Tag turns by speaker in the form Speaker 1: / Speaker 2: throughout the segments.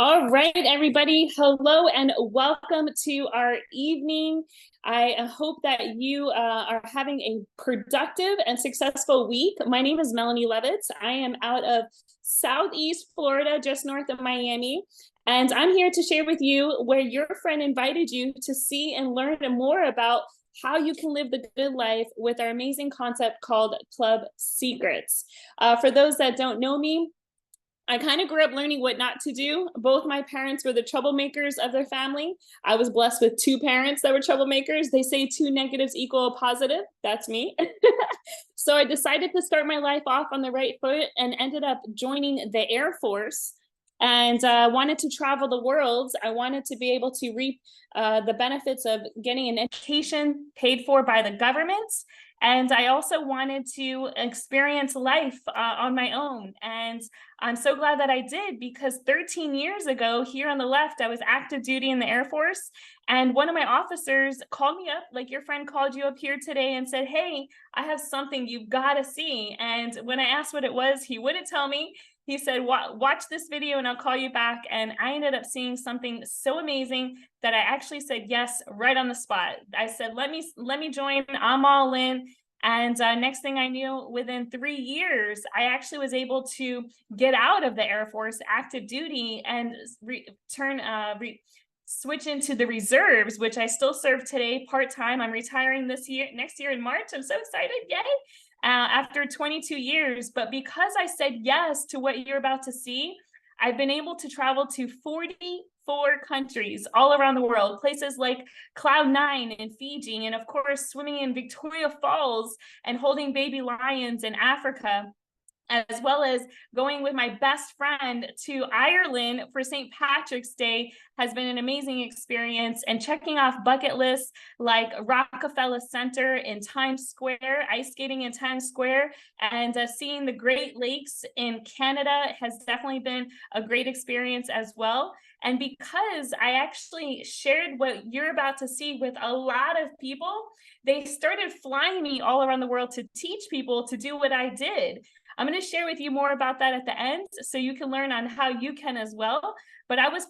Speaker 1: All right, everybody. Hello and welcome to our evening. I hope that you are having a productive and successful week. My name is Melanie Levitz. I am out of Southeast Florida, just north of Miami. And I'm here to share with you where your friend invited you to see and learn more about how you can live the good life with our amazing concept called Club Secrets. For those that don't know me, I kind of grew up learning what not to do. Both my parents were the troublemakers of their family. I was blessed with two parents that were troublemakers. They say two negatives equal a positive. That's me. So I decided to start my life off on the right foot and ended up joining the Air Force and wanted to travel the world. I wanted to be able to reap the benefits of getting an education paid for by the government. And I also wanted to experience life on my own. And I'm so glad that I did, because 13 years ago, here on the left, I was active duty in the Air Force. And one of my officers called me up, like your friend called you up here today, and said, "Hey, I have something you've got to see." And when I asked what it was, he wouldn't tell me. He said, "Watch this video and I'll call you back." And I ended up seeing something so amazing that I actually said yes right on the spot. I said, let me join. I'm all in. And next thing I knew, within 3 years, I actually was able to get out of the Air Force active duty and switch into the reserves, which I still serve today part-time. I'm retiring next year in March. I'm so excited, yay! After 22 years. But because I said yes to what you're about to see, I've been able to travel to 44 countries all around the world, places like Cloud9 in Fiji, and of course, swimming in Victoria Falls and holding baby lions in Africa, as well as going with my best friend to Ireland for St. Patrick's Day has been an amazing experience, and checking off bucket lists like Rockefeller Center in Times Square, ice skating in Times Square, and seeing the Great Lakes in Canada has definitely been a great experience as well. And because I actually shared what you're about to see with a lot of people, they started flying me all around the world to teach people to do what I did. I'm going to share with you more about that at the end, so you can learn on how you can as well. But I was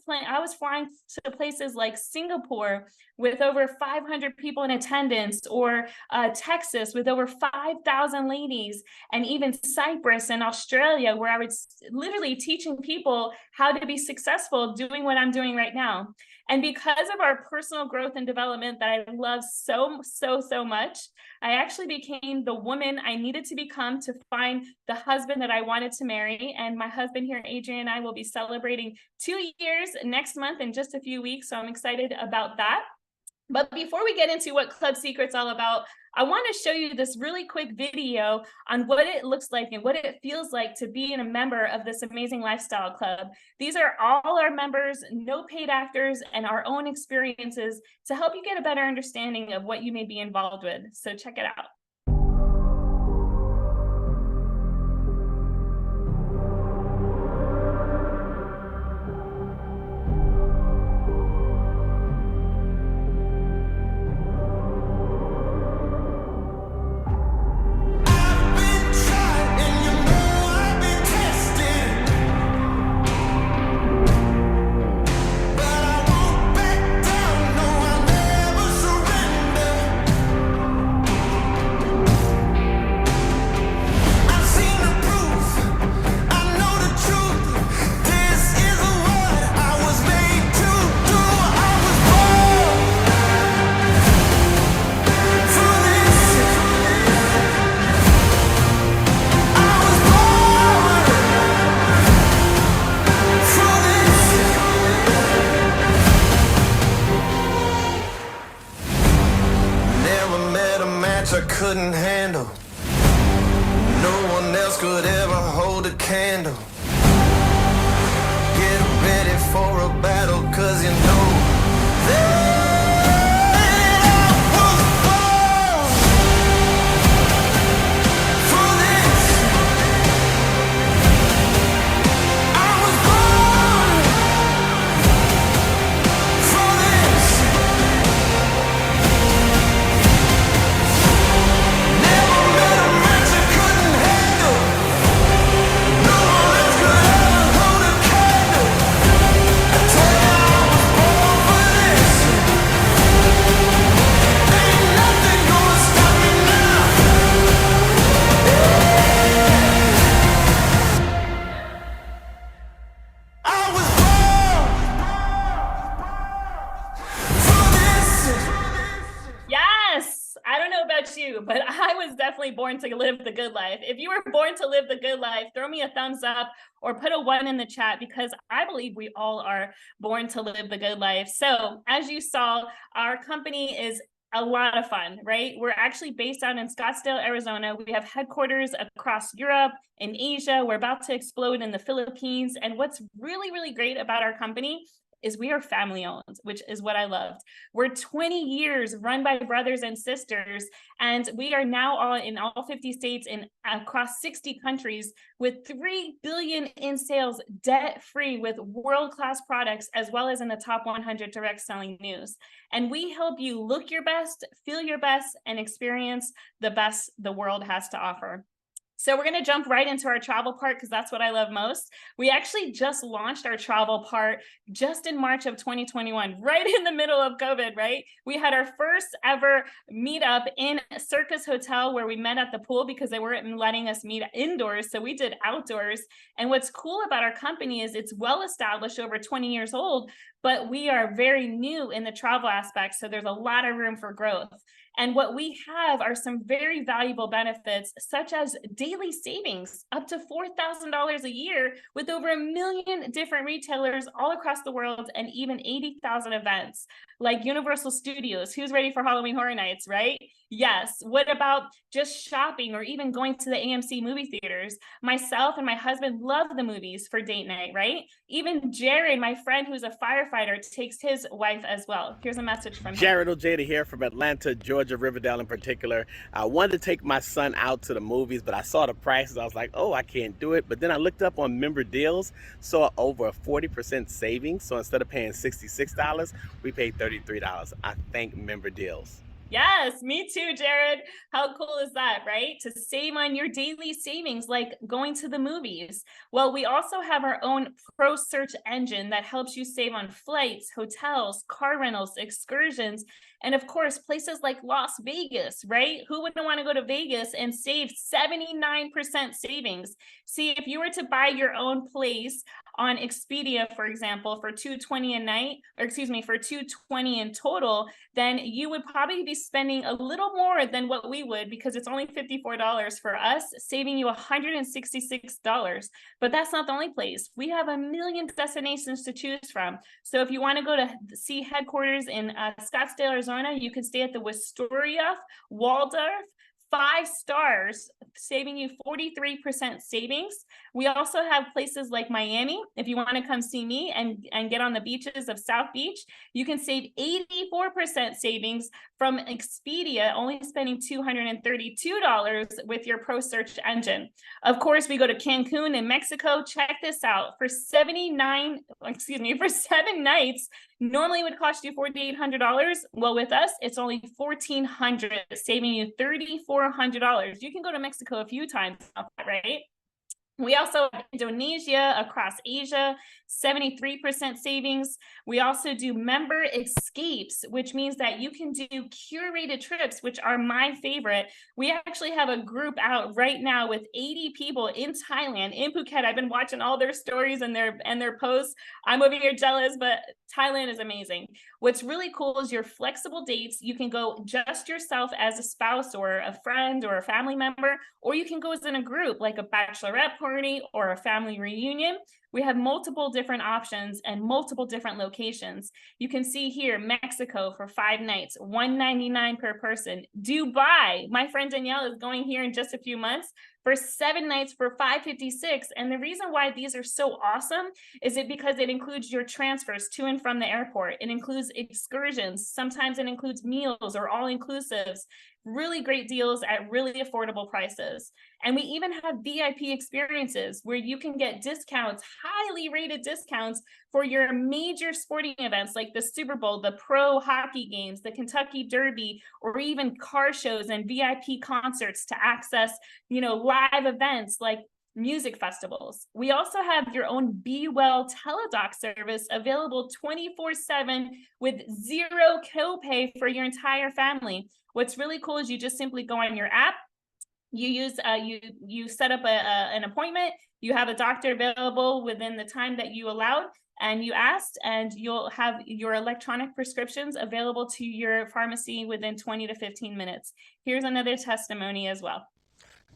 Speaker 1: flying to places like Singapore with over 500 people in attendance, or Texas with over 5,000 ladies, and even Cyprus and Australia, where I was literally teaching people how to be successful doing what I'm doing right now. And because of our personal growth and development that I love so much, I actually became the woman I needed to become to find the husband that I wanted to marry. And my husband here, Adrian, and I will be celebrating 2 years next month in just a few weeks. So I'm excited about that. But before we get into what Club Secret's all about, I want to show you this really quick video on what it looks like and what it feels like to be a member of this amazing lifestyle club. These are all our members, no paid actors, and our own experiences to help you get a better understanding of what you may be involved with. So check it out.
Speaker 2: I couldn't handle. No one else could ever hold a candle. Get ready for a battle, 'cause you know that
Speaker 1: born to live the good life. If you were born to live the good life, throw me a thumbs up or put a 1 in the chat, because I believe we all are born to live the good life. So as you saw, our company is a lot of fun, right? We're actually based out in Scottsdale, Arizona. We have headquarters across Europe and Asia. We're about to explode in the Philippines. And what's really, really great about our company is we are family owned, which is what I loved. We're 20 years run by brothers and sisters, and we are now all in all 50 states and across 60 countries with 3 billion in sales, debt free, with world-class products, as well as in the top 100 direct selling news. And we help you look your best, feel your best, and experience the best the world has to offer. So we're going to jump right into our travel part, because that's what I love most. We actually just launched our travel part just in March of 2021, right in the middle of COVID, right? We had our first ever meetup in Circus Hotel, where we met at the pool because they weren't letting us meet indoors. So we did outdoors. And what's cool about our company is it's well established, over 20 years old, but we are very new in the travel aspect. So there's a lot of room for growth. And what we have are some very valuable benefits, such as daily savings up to $4,000 a year, with over 1 million different retailers all across the world, and even 80,000 events like Universal Studios. Who's ready for Halloween Horror Nights, right? Yes. What about just shopping or even going to the AMC movie theaters? Myself and my husband love the movies for date night, right? Even Jared, my friend who's a firefighter, takes his wife as well. Here's a message from him.
Speaker 3: Jared Ojeda here from Atlanta, Georgia, Riverdale in particular. I wanted to take my son out to the movies, but I saw the prices. I was like, oh, I can't do it. But then I looked up on member deals, saw over a 40% savings. So instead of paying $66, we paid $33. I thank member deals.
Speaker 1: Yes, me too, Jared. How cool is that, right? To save on your daily savings, like going to the movies. Well, we also have our own pro search engine that helps you save on flights, hotels, car rentals, excursions, and of course, places like Las Vegas, right? Who wouldn't want to go to Vegas and save 79% savings? See, if you were to buy your own place on Expedia, for example, for $220 a night, or excuse me, for $220 in total, then you would probably be spending a little more than what we would, because it's only $54 for us, saving you $166. But that's not the only place. We have 1 million destinations to choose from. So if you want to go to see headquarters in Scottsdale, Arizona, you can stay at the Wisteria Waldorf, 5 stars, saving you 43% savings. We also have places like Miami. If you want to come see me and get on the beaches of South Beach, you can save 84% savings from Expedia, only spending $232 with your pro search engine. Of course, we go to Cancun in Mexico. Check this out. For 7 nights, normally would cost you $4,800. Well, with us, it's only $1,400, saving you $3,400. You can go to Mexico a few times, right? We also have Indonesia, across Asia, 73% savings. We also do member escapes, which means that you can do curated trips, which are my favorite. We actually have a group out right now with 80 people in Thailand, in Phuket. I've been watching all their stories and their posts. I'm over here jealous, but Thailand is amazing. What's really cool is your flexible dates. You can go just yourself as a spouse or a friend or a family member, or you can go as in a group, like a bachelorette party or a family reunion. We have multiple different options and multiple different locations. You can see here, Mexico for 5 nights, $199 per person. Dubai, my friend Danielle is going here in just a few months for 7 nights for $556. And the reason why these are so awesome is because it includes your transfers to and from the airport. It includes excursions. Sometimes it includes meals or all-inclusives. Really great deals at really affordable prices. And we even have VIP experiences where you can get discounts, highly rated discounts for your major sporting events like the Super Bowl, the pro hockey games, the Kentucky Derby, or even car shows and VIP concerts to access, live events like music festivals. We also have your own Be Well teledoc service available 24/7 with 0 copay for your entire family. What's really cool is you just simply go on your app, you use you set up an appointment, you have a doctor available within the time that you allowed and you asked, and you'll have your electronic prescriptions available to your pharmacy within 20 to 15 minutes. Here's another testimony as well.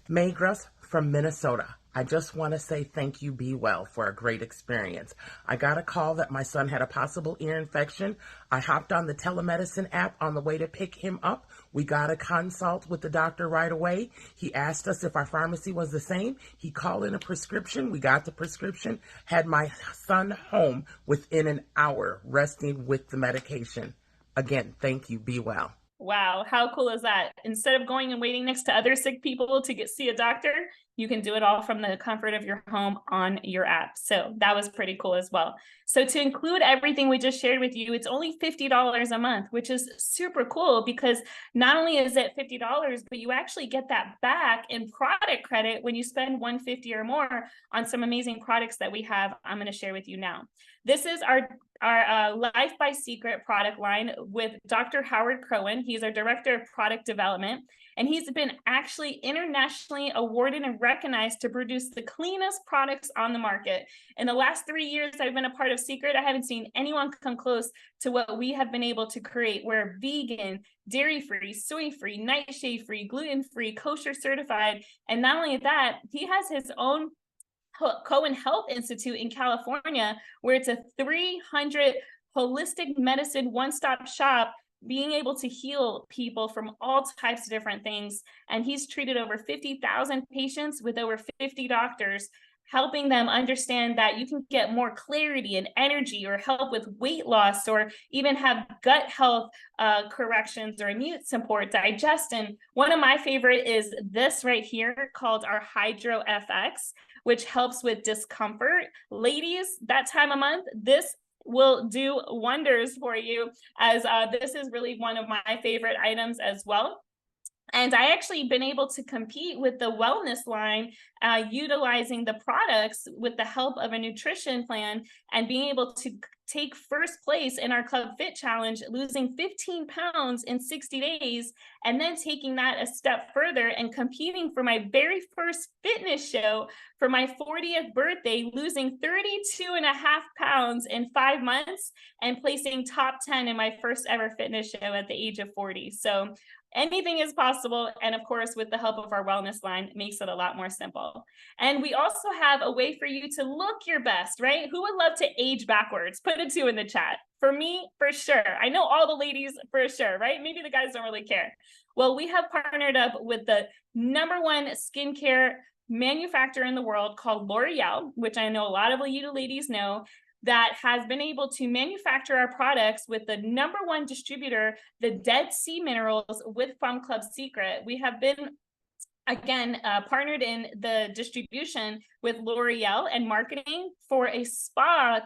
Speaker 4: Magras from Minnesota. I just want to say thank you, Be Well, for a great experience. I got a call that my son had a possible ear infection. I hopped on the telemedicine app on the way to pick him up. We got a consult with the doctor right away. He asked us if our pharmacy was the same. He called in a prescription. We got the prescription, had my son home within an hour, resting with the medication. Again, thank you, Be Well.
Speaker 1: Wow, how cool is that? Instead of going and waiting next to other sick people to see a doctor, you can do it all from the comfort of your home on your app. So that was pretty cool as well. So to include everything we just shared with you, it's only $50 a month, which is super cool because not only is it $50, but you actually get that back in product credit when you spend $150 or more on some amazing products that we have. I'm going to share with you now. This is our Life by Secret product line with Dr. Howard Cohen. He's our Director of Product Development, and he's been actually internationally awarded and recognized to produce the cleanest products on the market. In the last 3 years I've been a part of Secret, I haven't seen anyone come close to what we have been able to create. We're vegan, dairy-free, soy-free, nightshade-free, gluten-free, kosher certified, and not only that, he has his own Cohen Health Institute in California, where it's a 300 holistic medicine one-stop shop, being able to heal people from all types of different things. And he's treated over 50,000 patients with over 50 doctors, helping them understand that you can get more clarity and energy or help with weight loss or even have gut health corrections or immune support, digestion. One of my favorite is this right here called our Hydro FX, which helps with discomfort. Ladies, that time of month, this will do wonders for you, as this is really one of my favorite items as well. And I actually been able to compete with the wellness line, utilizing the products with the help of a nutrition plan and being able to take first place in our Club Fit Challenge, losing 15 pounds in 60 days, and then taking that a step further and competing for my very first fitness show for my 40th birthday, losing 32.5 pounds in 5 months and placing top 10 in my first ever fitness show at the age of 40. So anything is possible. And of course, with the help of our wellness line, it makes it a lot more simple. And we also have a way for you to look your best, right? Who would love to age backwards? Put a 2 in the chat. For me, for sure. I know all the ladies for sure, right? Maybe the guys don't really care. Well, we have partnered up with the #1 skincare manufacturer in the world called L'Oreal, which I know a lot of you ladies know, that has been able to manufacture our products with the #1 distributor, the Dead Sea Minerals, with Fun Club Secret. We have been, again, partnered in the distribution with L'Oreal and marketing for a spa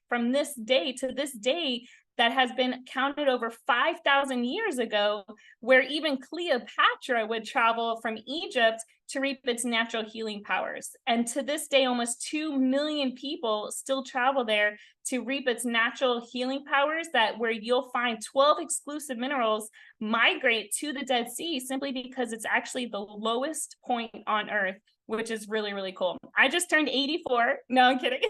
Speaker 1: from this day to this day that has been counted over 5,000 years ago, where even Cleopatra would travel from Egypt to reap its natural healing powers. And to this day, almost 2 million people still travel there to reap its natural healing powers, where you'll find 12 exclusive minerals migrate to the Dead Sea simply because it's actually the lowest point on Earth, which is really, really cool. I just turned 84. No, I'm kidding.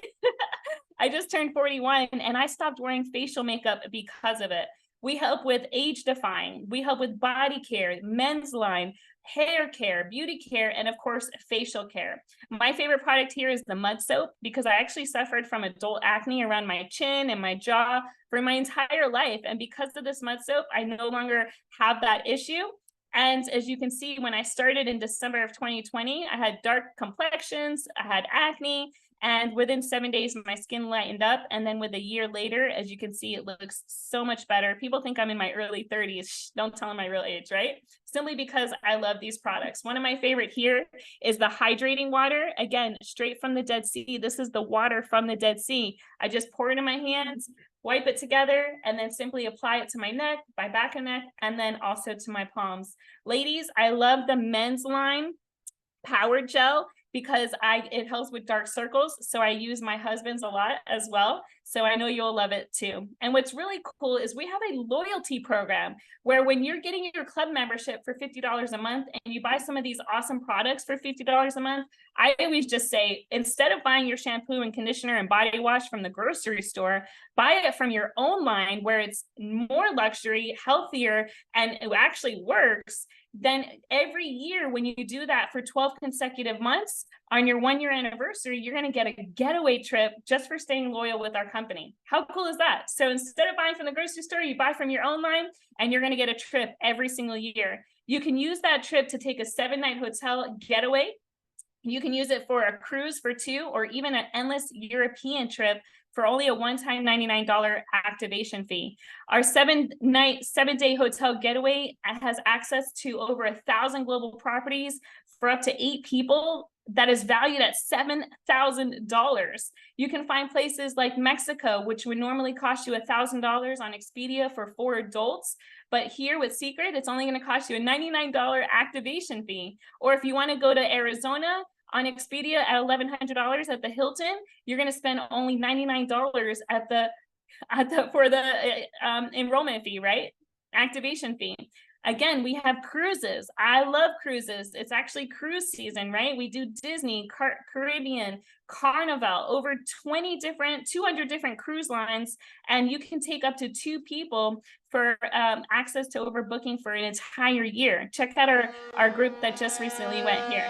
Speaker 1: I just turned 41 and I stopped wearing facial makeup because of it. We help with age defying. We help with body care, men's line, hair care, beauty care, and of course, facial care. My favorite product here is the mud soap because I actually suffered from adult acne around my chin and my jaw for my entire life. And because of this mud soap, I no longer have that issue. And as you can see, when I started in December of 2020, I had dark complexions, I had acne, and within 7 days, my skin lightened up. And then with a year later, as you can see, it looks so much better. People think I'm in my early 30s. Shh, don't tell them my real age, right? Simply because I love these products. One of my favorite here is the hydrating water. Again, straight from the Dead Sea. This is the water from the Dead Sea. I just pour it in my hands, wipe it together, and then simply apply it to my neck, my back and neck, and then also to my palms. Ladies, I love the men's line Power Gel because it helps with dark circles. So I use my husband's a lot as well. So I know you'll love it too. And what's really cool is we have a loyalty program where when you're getting your club membership for $50 a month and you buy some of these awesome products for $50 a month, I always just say, instead of buying your shampoo and conditioner and body wash from the grocery store, buy it from your own line where it's more luxury, healthier, and it actually works. then every year when you do that for 12 consecutive months, on your 1-year anniversary, you're going to get a getaway trip just for staying loyal with our company. How cool is that? So instead of buying from the grocery store, you buy from your own line, and you're going to get a trip every single year. You can use that trip to take a 7-night hotel getaway. You can use it for a cruise for 2, or even an endless European trip for only a one-time $99 activation fee. Our 7-night, 7-day hotel getaway has access to over 1,000 global properties for up to 8 people. That is valued at $7,000. You can find places like Mexico, which would normally cost you $1,000 on Expedia for 4 adults. But here with Secret, it's only going to cost you a $99 activation fee. Or if you want to go to Arizona, on Expedia at $1,100 at the Hilton, you're going to spend only $99 for the enrollment fee, right? Activation fee. Again, we have cruises. I love cruises. It's actually cruise season, right? We do Disney, Caribbean, Carnival, over 200 different cruise lines, and you can take up to 2 people for access to overbooking for an entire year. Check out our group that just recently went here.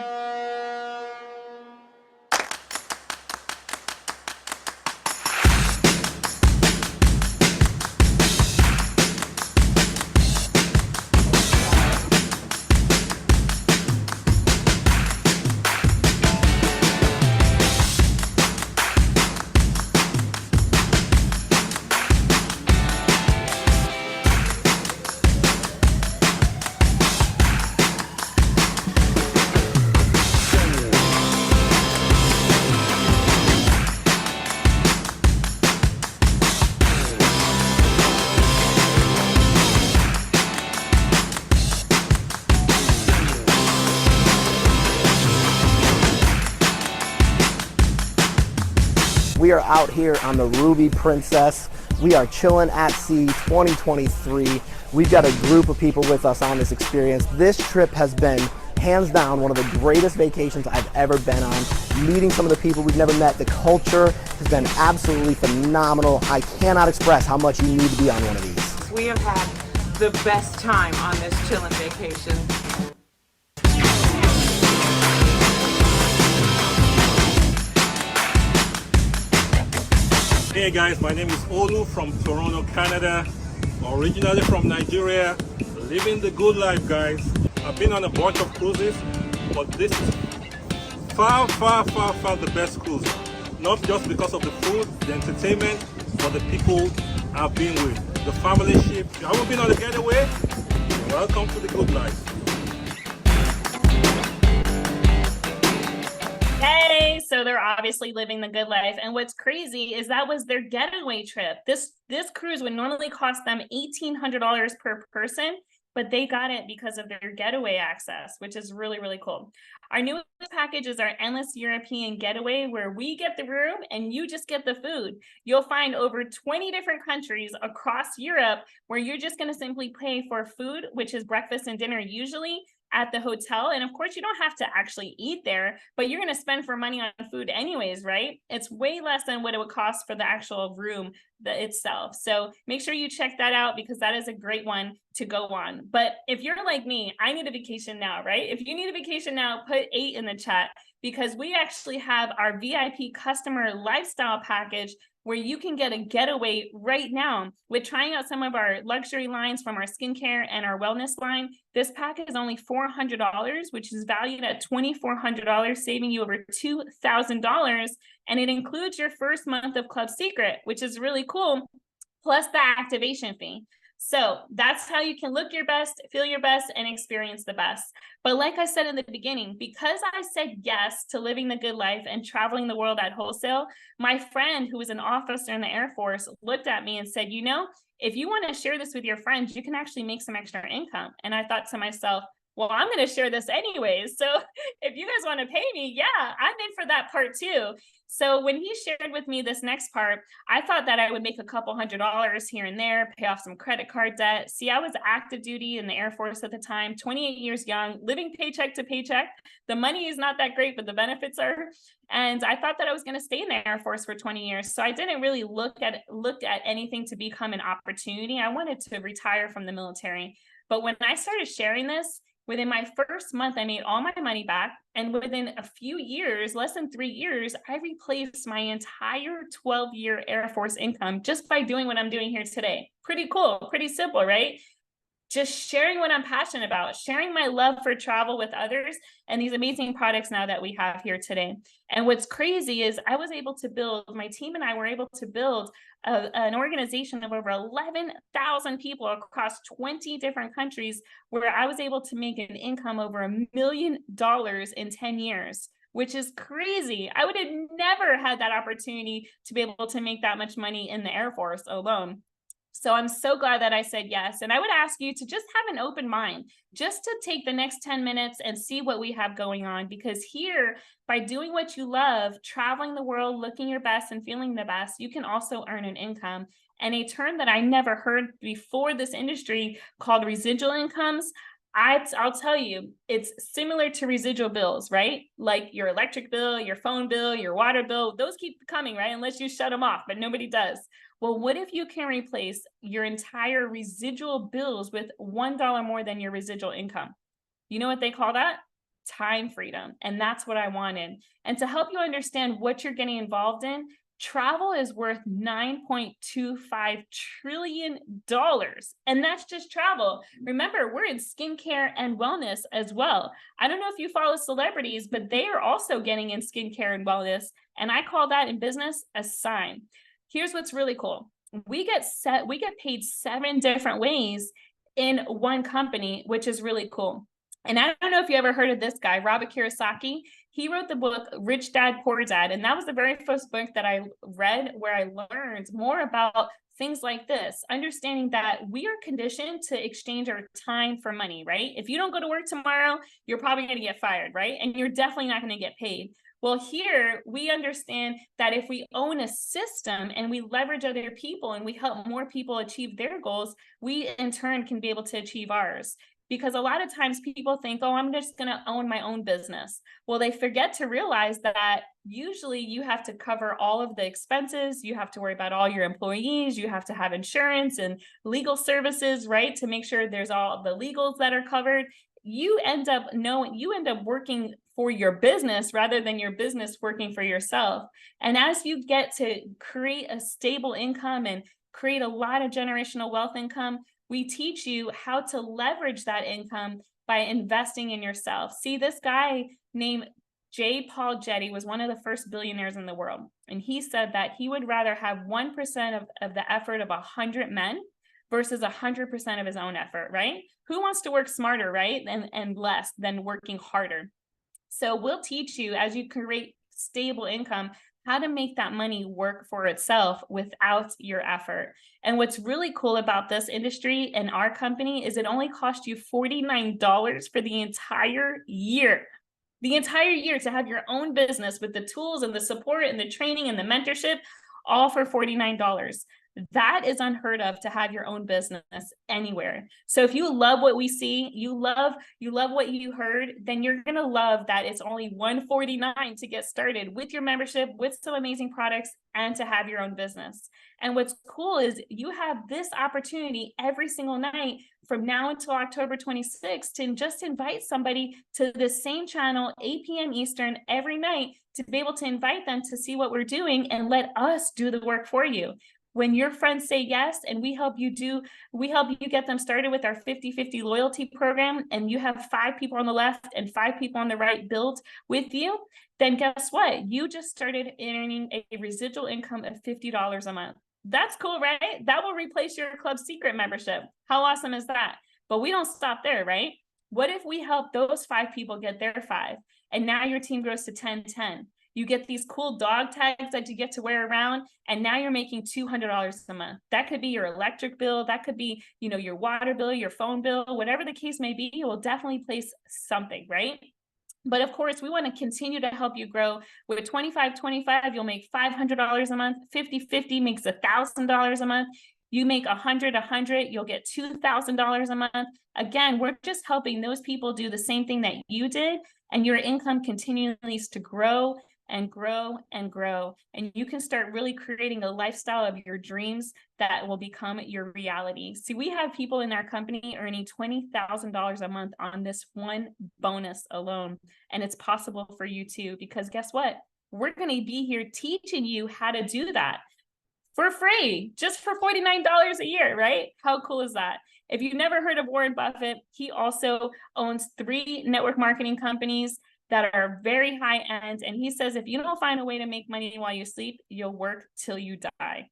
Speaker 5: We are out here on the Ruby Princess. We are chilling at sea 2023. We've got a group of people with us on this experience. This trip has been hands down one of the greatest vacations I've ever been on. Meeting some of the people we've never met. The culture has been absolutely phenomenal. I cannot express how much you need to be on one of these.
Speaker 6: We have had the best time on this chillin' vacation.
Speaker 7: Hey guys, my name is Olu from Toronto, Canada. Originally from Nigeria, living the good life, guys. I've been on a bunch of cruises, but this is far the best cruise. Not just because of the food, the entertainment, but the people I've been with. The family ship. If you haven't been on a getaway, welcome to the good life.
Speaker 1: Hey, so they're obviously living the good life. And what's crazy is that was their getaway trip. This cruise would normally cost them $1,800 per person, but they got it because of their getaway access, which is really, really cool. Our newest package is our Endless European Getaway, where we get the room and you just get the food. You'll find over 20 different countries across Europe where you're just going to simply pay for food, which is breakfast and dinner usually, at the hotel. And of course, you don't have to actually eat there, but you're going to spend for money on food anyways, right? It's way less than what it would cost for the actual room itself. So make sure you check that out, because that is a great one to go on. But if you're like me, I need a vacation now, right? If you need a vacation now, put 8 in the chat, because we actually have our VIP customer lifestyle package where you can get a getaway right now with trying out some of our luxury lines from our skincare and our wellness line. This pack is only $400, which is valued at $2,400, saving you over $2,000. And it includes your first month of Club Secret, which is really cool, plus the activation fee. So that's how you can look your best, feel your best, and experience the best. But like I said in the beginning, because I said yes to living the good life and traveling the world at wholesale, my friend who was an officer in the Air Force looked at me and said, you know, if you want to share this with your friends, you can actually make some extra income. And I thought to myself, well, I'm going to share this anyways. So if you guys want to pay me, yeah, I'm in for that part too. So when he shared with me this next part, I thought that I would make a couple $100s here and there, pay off some credit card debt. See, I was active duty in the Air Force at the time, 28 years young, living paycheck to paycheck. The money is not that great, but the benefits are. And I thought that I was going to stay in the Air Force for 20 years. So I didn't really look at anything to become an opportunity. I wanted to retire from the military. But when I started sharing this, Within my first month, I made all my money back. And within a few years, less than 3 years, I replaced my entire 12-year Air Force income just by doing what I'm doing here today. Pretty cool, pretty simple, right? Just sharing what I'm passionate about, sharing my love for travel with others, and these amazing products now that we have here today. And what's crazy is I was able to build, my team and I were able to build an organization of over 11,000 people across 20 different countries, where I was able to make an income over $1 million in 10 years, which is crazy. I would have never had that opportunity to be able to make that much money in the Air Force alone. So I'm so glad that I said yes. And I would ask you to just have an open mind, just to take the next 10 minutes and see what we have going on. Because here, by doing what you love, traveling the world, looking your best and feeling the best, you can also earn an income. And a term that I never heard before this industry called residual incomes, I'll tell you, it's similar to residual bills, right? Like your electric bill, your phone bill, your water bill, those keep coming, right? Unless you shut them off, but nobody does. Well, what if you can replace your entire residual bills with $1 more than your residual income? You know what they call that? Time freedom. And that's what I wanted. And to help you understand what you're getting involved in, travel is worth $9.25 trillion. And that's just travel. Remember, we're in skincare and wellness as well. I don't know if you follow celebrities, but they are also getting in skincare and wellness. And I call that in business a sign. Here's what's really cool. We get paid 7 different ways in one company, which is really cool. And I don't know if you ever heard of this guy, Robert Kiyosaki. He wrote the book Rich Dad, Poor Dad. And that was the very first book that I read where I learned more about things like this, understanding that we are conditioned to exchange our time for money, right? If you don't go to work tomorrow, you're probably going to get fired, right? And you're definitely not going to get paid. Well, here we understand that if we own a system and we leverage other people and we help more people achieve their goals, we in turn can be able to achieve ours. Because a lot of times people think, oh, I'm just going to own my own business. Well, they forget to realize that usually you have to cover all of the expenses. You have to worry about all your employees. You have to have insurance and legal services, right? To make sure there's all the legals that are covered. You end up working for your business rather than your business working for yourself. And as you get to create a stable income and create a lot of generational wealth income, we teach you how to leverage that income by investing in yourself. See, this guy named J. Paul Getty was one of the first billionaires in the world. And he said that he would rather have 1% of the effort of 100 men versus 100% of his own effort, right? Who wants to work smarter, right? And less than working harder. So we'll teach you, as you create stable income, how to make that money work for itself without your effort. And what's really cool about this industry and our company is it only costs you $49 for the entire year. The entire year to have your own business with the tools and the support and the training and the mentorship, all for $49. That is unheard of, to have your own business anywhere. So if you love what we see, you love what you heard, then you're going to love that it's only $149 to get started with your membership, with some amazing products, and to have your own business. And what's cool is you have this opportunity every single night from now until October 26th to just invite somebody to the same channel, 8 p.m. Eastern every night, to be able to invite them to see what we're doing and let us do the work for you. When your friends say yes, and we help you get them started with our 50-50 loyalty program, and you have 5 people on the left and 5 people on the right built with you, then guess what? You just started earning a residual income of $50 a month. That's cool, right? That will replace your Club Secret membership. How awesome is that? But we don't stop there, right? What if we help those 5 people get their 5, and now your team grows to 10-10? You get these cool dog tags that you get to wear around, and now you're making $200 a month. That could be your electric bill. That could be, your water bill, your phone bill, whatever the case may be. You will definitely place something, right? But of course, we want to continue to help you grow. With 25-25, you'll make $500 a month. 50-50 makes $1,000 a month. You make 100-100, you'll get $2,000 a month. Again, we're just helping those people do the same thing that you did, and your income continues to grow and grow and grow. And you can start really creating a lifestyle of your dreams that will become your reality. See, we have people in our company earning $20,000 a month on this one bonus alone. And it's possible for you too, because guess what? We're going to be here teaching you how to do that for free, just for $49 a year, right? How cool is that? If you've never heard of Warren Buffett, he also owns 3 network marketing companies that are very high end. And he says, if you don't find a way to make money while you sleep, you'll work till you die.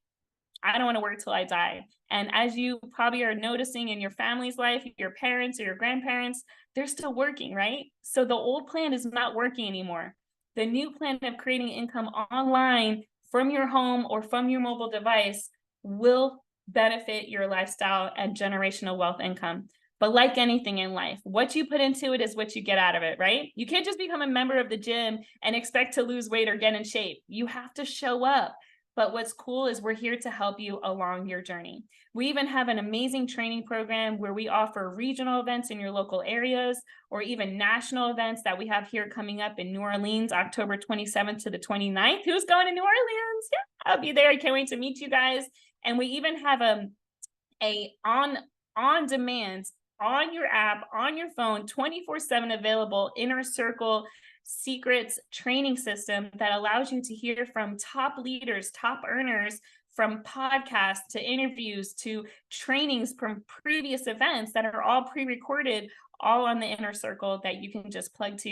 Speaker 1: I don't want to work till I die. And as you probably are noticing in your family's life, your parents or your grandparents, they're still working, right? So the old plan is not working anymore. The new plan of creating income online from your home or from your mobile device will benefit your lifestyle and generational wealth income. But like anything in life, what you put into it is what you get out of it, right? You can't just become a member of the gym and expect to lose weight or get in shape. You have to show up. But what's cool is we're here to help you along your journey. We even have an amazing training program where we offer regional events in your local areas or even national events that we have here coming up in New Orleans, October 27th to the 29th. Who's going to New Orleans? Yeah, I'll be there. I can't wait to meet you guys. And we even have a on demand, on your app, on your phone, 24/7 available Inner Circle Secrets training system that allows you to hear from top leaders, top earners, from podcasts to interviews to trainings from previous events that are all pre-recorded, all on the Inner Circle that you can just plug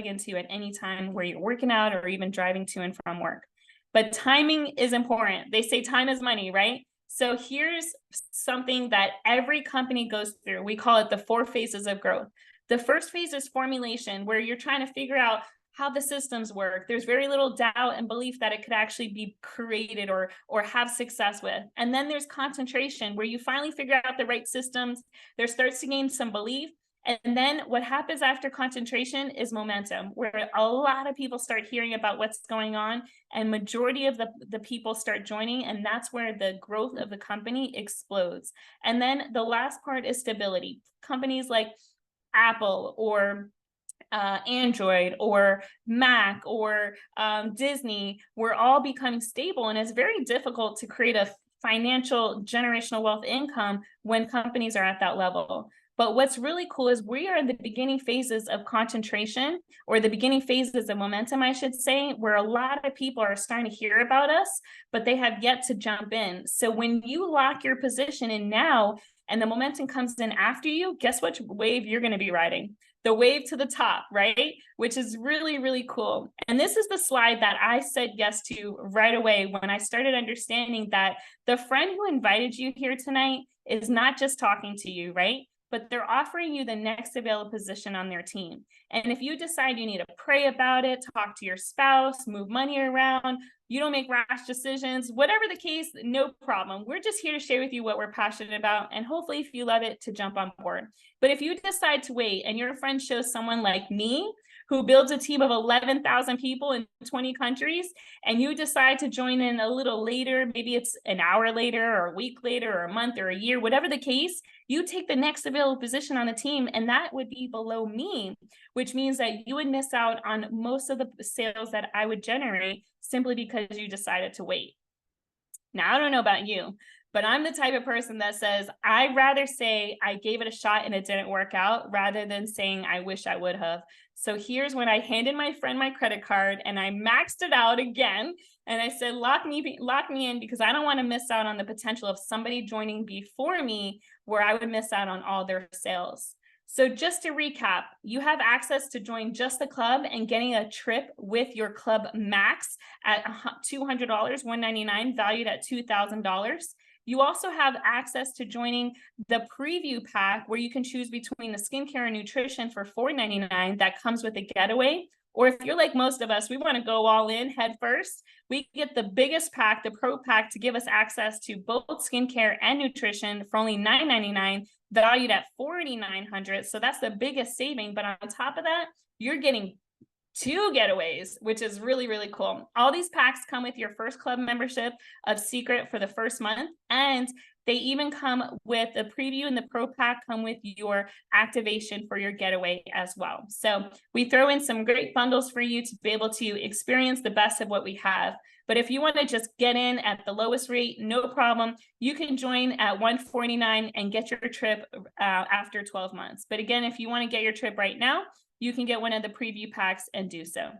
Speaker 1: into at any time where you're working out or even driving to and from work. But timing is important. They say time is money, right? So here's something that every company goes through. We call it the 4 phases of growth. The first phase is formulation, where you're trying to figure out how the systems work. There's very little doubt and belief that it could actually be created or have success with. And then there's concentration, where you finally figure out the right systems. There starts to gain some belief. And then what happens after concentration is momentum, where a lot of people start hearing about what's going on and majority of the people start joining. And that's where the growth of the company explodes. And then the last part is stability. Companies like Apple or Android or Mac or Disney, we're all becoming stable. And it's very difficult to create a financial generational wealth income when companies are at that level. But what's really cool is we are in the beginning phases of concentration, or the beginning phases of momentum, I should say, where a lot of people are starting to hear about us, but they have yet to jump in. So when you lock your position in now and the momentum comes in after you, guess what wave you're going to be riding? The wave to the top, right? Which is really, really cool. And this is the slide that I said yes to right away when I started understanding that the friend who invited you here tonight is not just talking to you, right? But they're offering you the next available position on their team. And if you decide you need to pray about it, talk to your spouse, move money around, you don't make rash decisions, whatever the case, no problem. We're just here to share with you what we're passionate about. And hopefully if you love it, to jump on board. But if you decide to wait and your friend shows someone like me, who builds a team of 11,000 people in 20 countries, and you decide to join in a little later, maybe it's an hour later or a week later or a month or a year, whatever the case, you take the next available position on the team, and that would be below me, which means that you would miss out on most of the sales that I would generate simply because you decided to wait. Now, I don't know about you, but I'm the type of person that says, I'd rather say I gave it a shot and it didn't work out rather than saying I wish I would have. So here's when I handed my friend my credit card and I maxed it out again. And I said, lock me in, because I don't want to miss out on the potential of somebody joining before me where I would miss out on all their sales. So just to recap, you have access to join just the club and getting a trip with your club max at $200, $199, valued at $2,000. You also have access to joining the preview pack, where you can choose between the skincare and nutrition for $499 that comes with a getaway. Or if you're like most of us, we want to go all in head first, we get the biggest pack, the Pro Pack, to give us access to both skincare and nutrition for only $999, valued at $4,900. So that's the biggest saving. But on top of that, you're getting 2 getaways, which is really, really cool. All these packs come with your first club membership of Secret for the first month, and They even come with the preview and the pro pack come with your activation for your getaway as well. So we throw in some great bundles for you to be able to experience the best of what we have. But if you want to just get in at the lowest rate, no problem. You can join at $149 and get your trip after 12 months. But again, if you want to get your trip right now, you can get one of the preview packs and do so.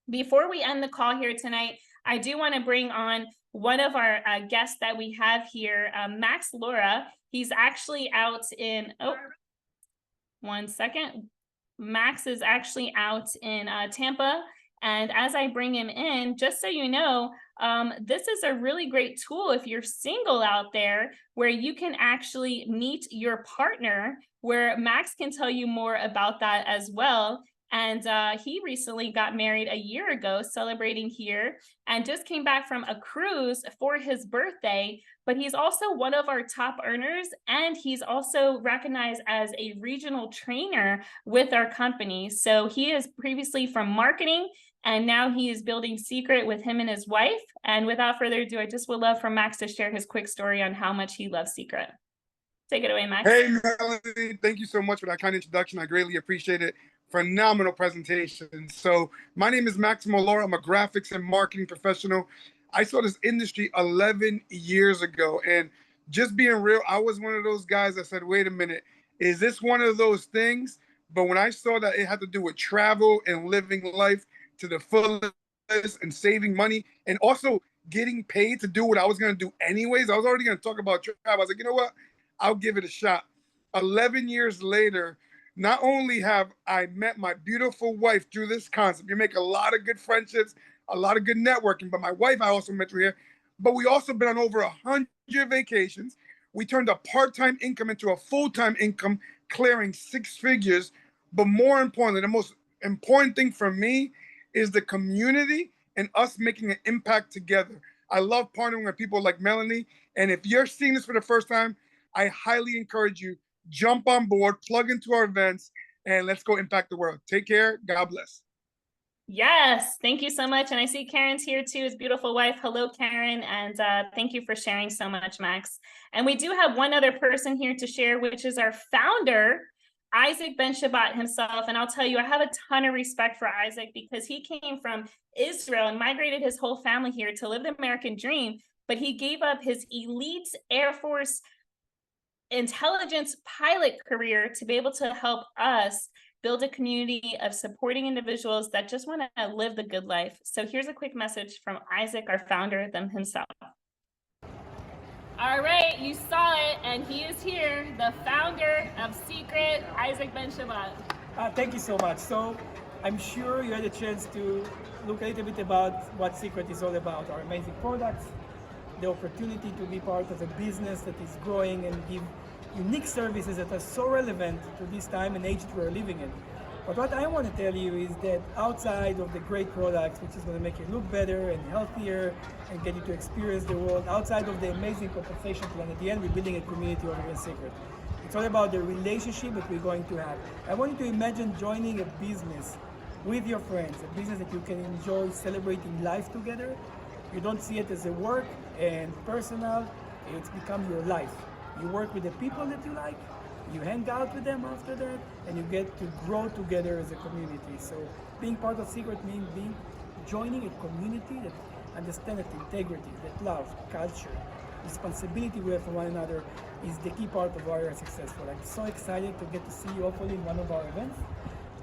Speaker 1: Before we end the call here tonight, I do want to bring on one of our guests that we have here, Max Laura. He's actually out in, one second. Max is actually out in Tampa. And as I bring him in, just so you know, this is a really great tool if you're single out there, where you can actually meet your partner, where Max can tell you more about that as well. And he recently got married a year ago, celebrating here, and just came back from a cruise for his birthday. But he's also one of our top earners, and he's also recognized as a regional trainer with our company. So he is previously from marketing, and now he is building Secret with him and his wife. And without further ado, I just would love for Max to share his quick story on how much he loves Secret. Take it away, Max.
Speaker 8: Hey, Melanie, thank you so much for that kind introduction. I greatly appreciate it. Phenomenal presentation. So my name is Maximo Laura. I'm a graphics and marketing professional. I saw this industry 11 years ago. And just being real, I was one of those guys that said, wait a minute, is this one of those things? But when I saw that it had to do with travel and living life to the fullest and saving money and also getting paid to do what I was going to do anyways, I was already going to talk about travel. I was like, you know what? I'll give it a shot. 11 years later, not only have I met my beautiful wife through this concept, you make a lot of good friendships, a lot of good networking, but my wife I also met through here, but we also been on over 100 vacations. We turned a part-time income into a full-time income, clearing 6 figures. But more importantly, the most important thing for me is the community and us making an impact together. I love partnering with people like Melanie. And if you're seeing this for the first time, I highly encourage you, jump on board, plug into our events, and let's go impact the world. Take care. God bless.
Speaker 1: Yes, thank you so much. And I see Karen's here too, his beautiful wife. Hello, Karen. And thank you for sharing so much, Max. And we do have one other person here to share, which is our founder, Isaac Ben Shabbat himself. And I'll tell you, I have a ton of respect for Isaac because he came from Israel and migrated his whole family here to live the American dream. But he gave up his elite Air Force intelligence pilot career to be able to help us build a community of supporting individuals that just want to live the good life. So here's a quick message from Isaac, our founder, himself. All right, you saw it, and he is here, the founder of Secret, Isaac Ben Shabbat.
Speaker 9: Thank you so much. So I'm sure you had a chance to look a little bit about what Secret is all about, our amazing products, the opportunity to be part of a business that is growing and give unique services that are so relevant to this time and age that we're living in. But what I want to tell you is that outside of the great products, which is going to make you look better and healthier and get you to experience the world, outside of the amazing compensation plan, at the end we're building a community over in Secret. It's all about the relationship that we're going to have. I want you to imagine joining a business with your friends, a business that you can enjoy celebrating life together. You don't see it as a work and personal, it's become your life. You work with the people that you like, you hang out with them after that, and you get to grow together as a community. So being part of Secret means joining a community that understands that integrity, that love, culture, responsibility we have for one another is the key part of our successful. I'm so excited to get to see you hopefully in one of our events,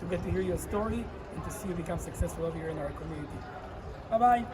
Speaker 9: to get to hear your story, and to see you become successful over here in our community. Bye-bye.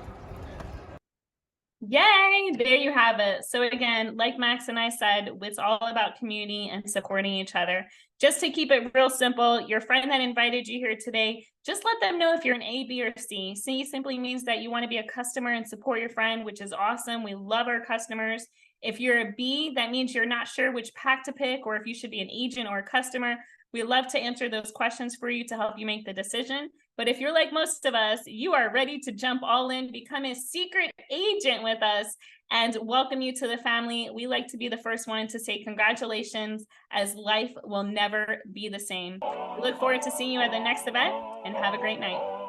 Speaker 1: Yay, there you have it. So again, like Max and I said, it's all about community and supporting each other. Just to keep it real simple, your friend that invited you here today, just let them know if you're an A, B, or C. C simply means that you want to be a customer and support your friend, which is awesome. We love our customers. If you're a B, that means you're not sure which pack to pick or if you should be an agent or a customer. We love to answer those questions for you to help you make the decision. But if you're like most of us, you are ready to jump all in, become a secret agent with us, and welcome you to the family. We like to be the first one to say congratulations, as life will never be the same. We look forward to seeing you at the next event, and have a great night.